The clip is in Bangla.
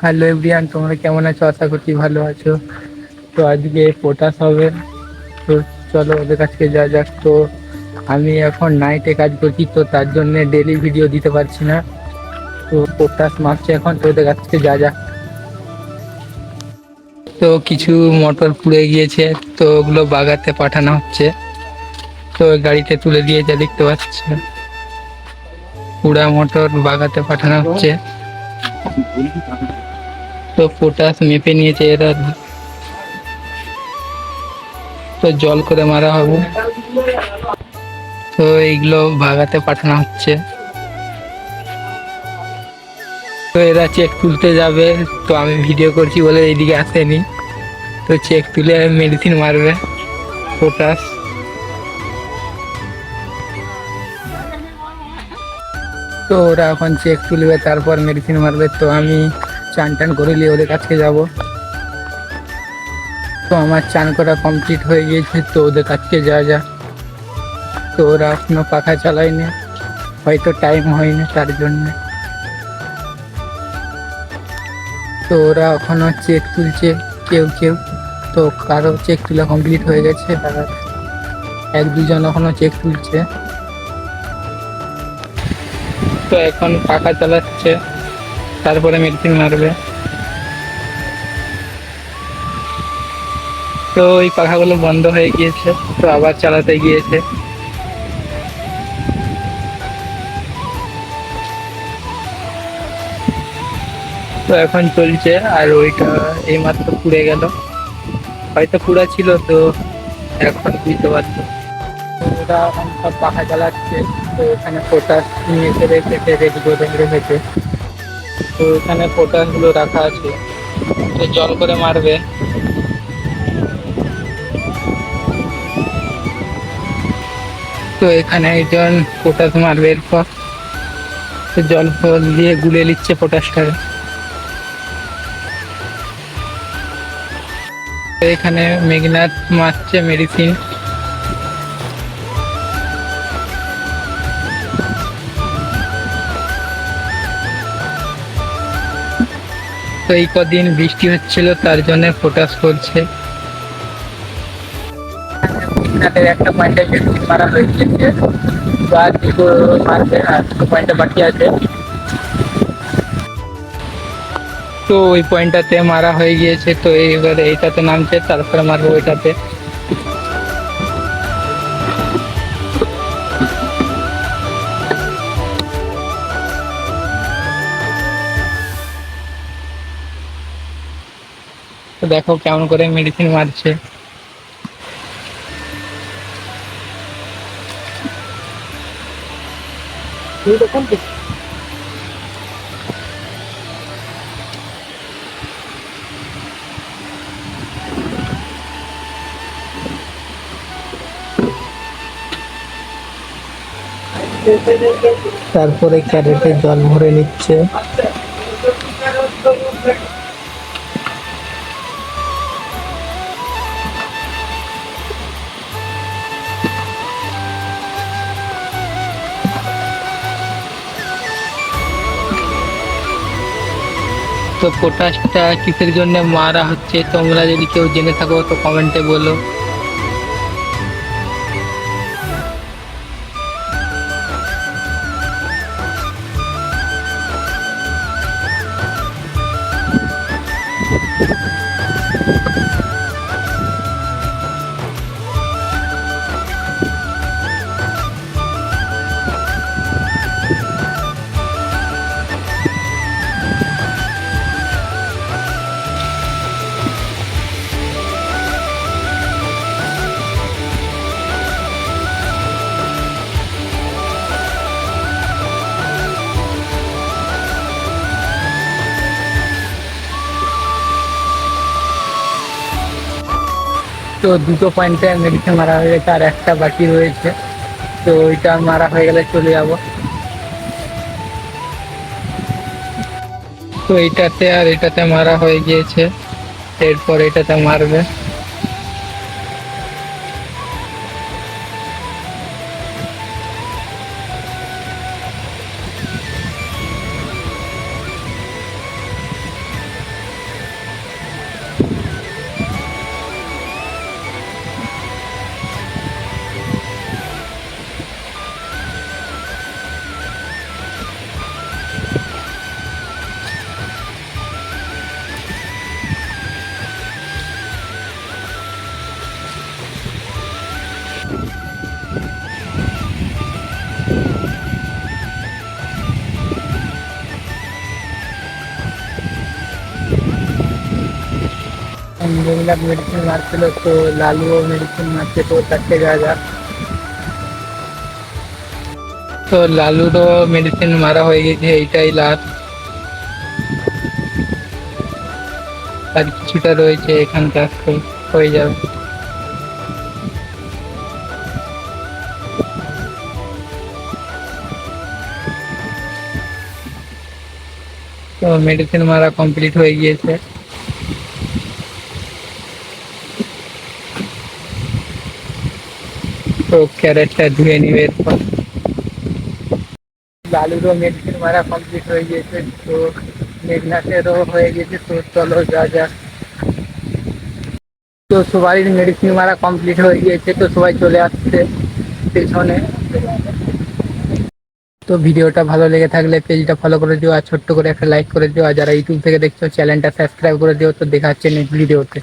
হ্যালো এভরিওয়ান, তোমরা কেমন আছো? আশা করছি ভালো আছো। তো আজকে পটাশ হবে, তো চলো ওদের কাছে যা যাক। তো আমি এখন নাইটে কাজ করছি, তো তার জন্য ডেলি ভিডিও দিতে পারছি না। তো পটাশ মারছে এখন, তো ওদের কাছে যা যাক। তো কিছু মোটর পুড়ে গিয়েছে, তো ওগুলো বাগাতে পাঠানো হচ্ছে। তো গাড়িতে তুলে দিয়েছে, দেখতে পাচ্ছে পুরা মোটর বাগাতে পাঠানো হচ্ছে। তো পটাশ মেপে নিয়েছে এরা, তো জল করে মারা হবে। তো এইগুলো ভাগাতে পাঠানো হচ্ছে। তো এরা চেক তুলতে যাবে, তো আমি ভিডিও করছি বলে এইদিকে আসেনি। তো চেক তুলে মেডিসিন মারবে পটাশ। তো ওরা এখন চেক তুলবে, তারপর মেডিসিন মারবে। তো আমি চান টান করে নিয়ে ওদের কাছে যাব। তো আমার চান করা কমপ্লিট হয়ে গিয়েছে, তো ওদের কাছে যাওয়া যাক। তো ওরা এখনো পাখা চালায়নি, হয়তো টাইম হয়নি তার জন্যে। তো ওরা এখনো চেক তুলছে কেউ কেউ। তো কারো চেক তোলা কমপ্লিট হয়ে গেছে, আর এক দুজন এখনো চেক তুলছে। তো এখন পাখা চালাচ্ছে, তারপরে মেডিসিন মারবে। তো ওই পাখাগুলো বন্ধ হয়ে গিয়েছে, তো আবার চালাতে গিয়েছে। তো এখন চলছে, আর ওইটা এইমাত্র পুড়ে গেল, হয়তো পুরা ছিল, তো এখন বুঝতে পারছো। তো ওরা এখন সব পাখা চালাচ্ছে। তো এখানে পটাশ নিয়ে এসে রেখেছে, রেডি করে রেখেছে। তো এখানে পটাশ গুলো রাখা আছে, তো জল করে মারবে। তো এখানে একজন পটাশ মারবে, এরপর তো জল ফল দিয়ে গুলে নিচ্ছে পটাশটাকে। তো এখানে মেঘনাথ মারছে মেডিসিন। তো এই কদিন বৃষ্টি হচ্ছিল, তার জন্য পটাশ করছে। মেঘনাথের একটা পয়েন্টে মেডিসিন মারা হয়ে গিয়েছে, তো আর দুটো মারবে, আর দুটো পয়েন্টে বাকি আছে। তো ওই পয়েন্টটাতে মারা হয়ে গিয়েছে, তো এইবারে এইটাতে নামছে, তারপরে মারবো ওইটাতে। তো দেখো কেমন করে মেডিসিন মারছে। তারপরে ক্যারেটে জল ভরে নিচ্ছে। তো পটাশটা কিসের জন্য মারা হচ্ছে, তোমরা যদি কেউ জেনে থাকো তো কমেন্টে বলো। তো দুটো পয়েন্টে মেডিসিন মারা হয়ে গেছে, আর একটা বাকি রয়েছে। তো ওইটা মারা হয়ে গেলে চলে যাব। তো এইটাতে আর এটাতে মারা হয়ে গিয়েছে, এরপর এটাতে মারবে। মেঘনাথ মেডিসিন মারছিল, তো লালুও মেডিসিন মারছে, তো তার থেকে যা যাক। তো লালুরও মেডিসিন মারা হয়ে গেছে, এইটাই লাস্ট। আর কিছুটা রয়েছে, এখানটা হয়ে যাবে। তো মেডিসিন মারা কমপ্লিট হয়ে গিয়েছে। তো ক্যারেটটা ধুয়ে নিবে এরপর। লালুরও মেডিসিন মারা কমপ্লিট হয়ে গিয়েছে, তো মেঘনাথেরও হয়ে গেছে। তো চলো যা যাক। তো সবারই মেডিসিন মারা কমপ্লিট হয়ে গিয়েছে, তো সবাই চলে আসছে পেছনে। তো ভিডিওটা ভালো লেগে থাকলে পেজটা ফলো করে দিও, আর ছোট্ট করে একটা লাইক করে দিও, আর যারা ইউটিউব থেকে দেখছো চ্যানেলটা সাবস্ক্রাইব করে দিও। তো দেখা হচ্ছে নেক্সট ভিডিওতে।